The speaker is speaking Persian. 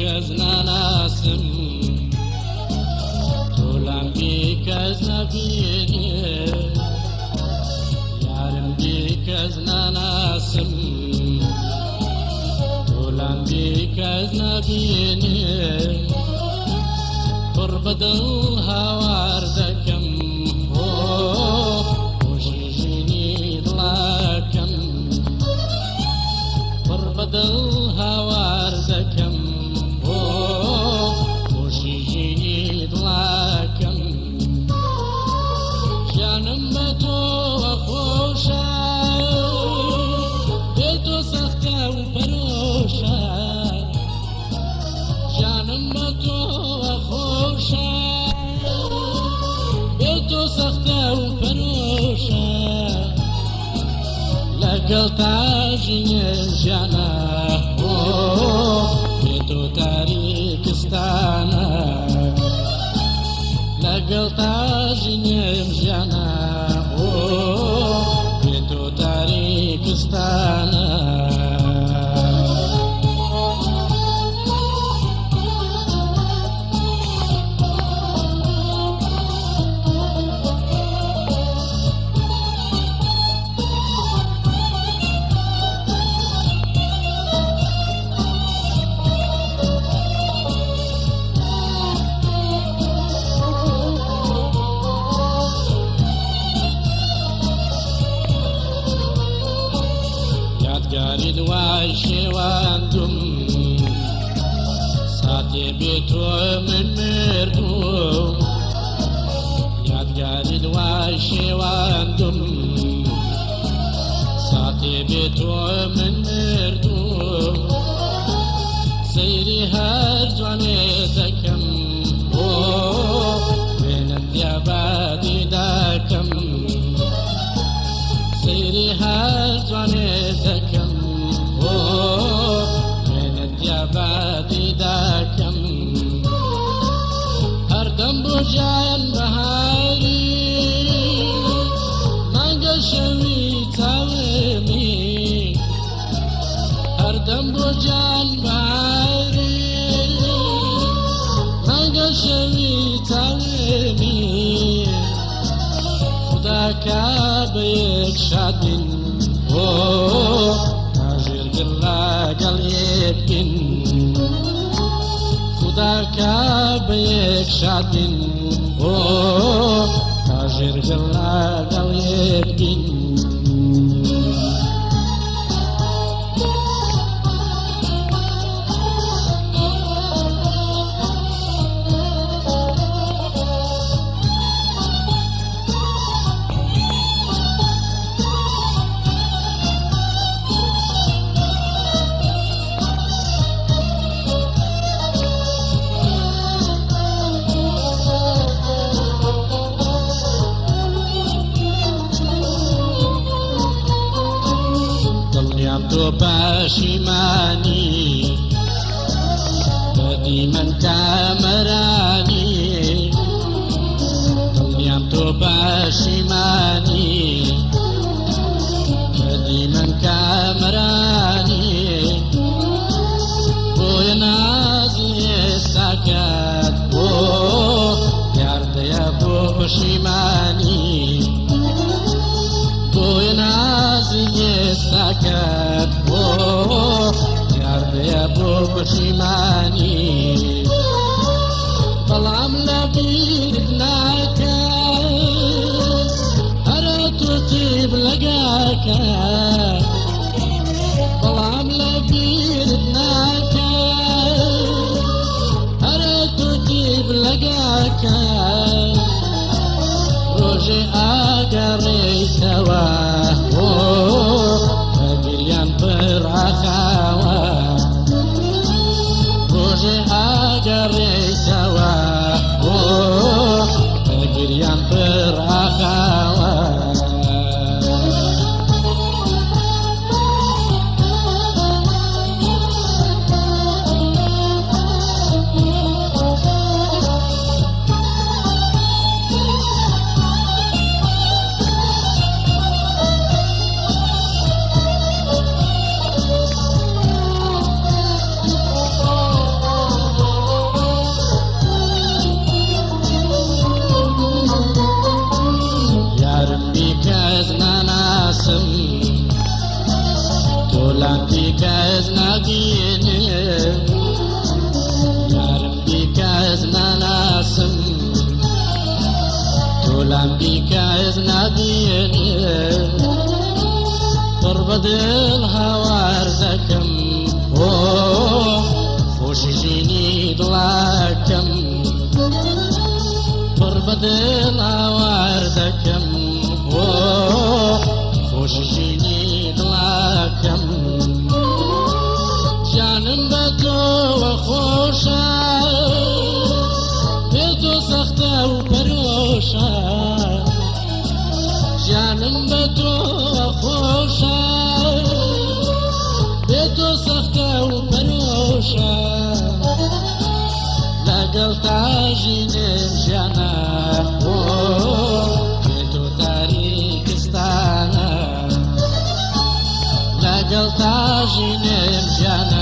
کەس ناناسم تۆلام بی کەس نەبینێ یارم بی کەس ناناسم تۆلام بی کەس نەبینێ پڕ بەدڵ هاوار دەکەم خۆشی ژینی دڵەکەم پڕ بەدڵ هاوار دەکەم خۆشی ژینی دڵەکەم ژیانم بە تۆوە خۆشە بێ تۆ سەختە و پەرۆشە ژیانم بە تۆوە خۆشە بێ تۆ سەختە و پەرۆشە لەگەڵ تاژینێ ژیانە بێ تۆ تاریکستانە لەگەڵ تاژینێم ژیانە بێ تۆ تاریکستانە یادگاری دوای شێواندم ساتێ بێ تۆ من مردوم یادگاری دوای شێواندم ساتێ بێ تۆ من مردوم سەیری هەر جوانێ دەکەم وێنم دیابادی دەکەم سەیری هەر جوانێ دەکەم وێنە دیابادی دەکەم هەردەم بۆ ژیان بەهاری مانگە شەوی چاوێمی هەردەم بۆ ژیان بەهاری مانگە شەوی چاوێمی خوداکە بە یەک شادبین تاژێرگەر لەگەڵ یەکبین خوداکە بە یەک شادبین تاژێرگەر لەگەڵ یەکبین تۆ پەشیمانی بەدی من کامەرانی دڵنیام تۆ پەشیمانی بەدی من کامەرانی بۆیە نازی ئێستاکەت یاردەیە بۆ پەشیمانی بۆیە نازی ئێستاکەت یاردەیە بۆ پەشیمانی بەڵام لەبیرت ناکەت هەرە تۆتیب لەگاکەت بەڵام لەبیرت ناکەت هەرە تۆتیب لەگاکەت ڕۆژێ ئاگەڕێیتەوە بەگریان پڕاخاوە ڕۆژێ ئاگەڕێیتەوە بەگریان پڕاخاوە بەدڵ هاوار دەکەم خۆشی ژینی دڵاکەم پڕ بەدڵ هاوار دەکەم خۆشی ژینی دڵاکەم جانم بە تۆوە خۆشە بێ تۆ سەختە و پەرۆشە جانم بە تۆوە خۆشە بێ تۆ سەختە و پەرۆشە لەگەڵ تاژینێم ژیانە بێ تۆ تاریکستانە لەگەڵ تاژینێم ژیانە